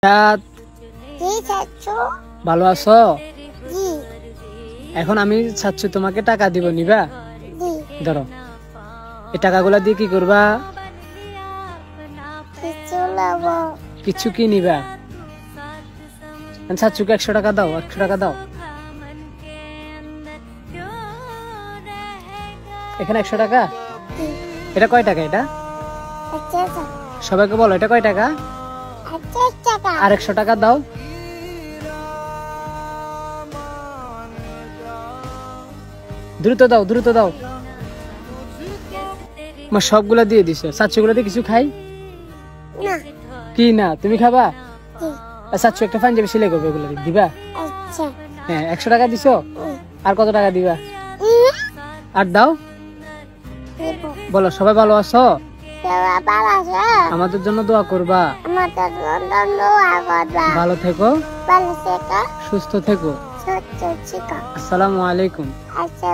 রাত জি চাচু। ভালো আছো? জি এখন আমি চাচ্ছি তোমাকে টাকা দিব, নিবা? জি। ধরো, এই টাকাগুলা দিয়ে কি করবা? কিছু নেবো। কিছু কি নিবা? চাচ্ছুকে 100 টাকা দাও, 100 টাকা দাও। এখানে 100 টাকা। জি। এটা কয় টাকা? এটা আচ্ছা সবাইকে বলো, এটা কয় টাকা? আচ্ছা টাকা। আর 100 টাকা দাও। দ্রুত দাও, দ্রুত দাও। মা সবগুলা দিয়ে দিছো, চাচ্ছুগুলা দিয়ে কিছু খাই না। কি না? তুমি খাবা? জি। চাচ্ছু একটা পাঞ্জাবি সেলাই করবে, ওগুলা দিবা? আচ্ছা। হ্যাঁ, 100 টাকা দিছো। আর কত টাকা দিবা? আর দাও। দেব। বলো, সবাই ভালো আছো? সবাই ভালো আছে? আমাদের জন্য দোয়া করবা। আমাদের লন্ডন দোয়া করবা। ভালো থেকো, ভালো থেকো, সুস্থ থেকো। সুস্থ থেকো। আসসালামু আলাইকুম। আচ্ছা।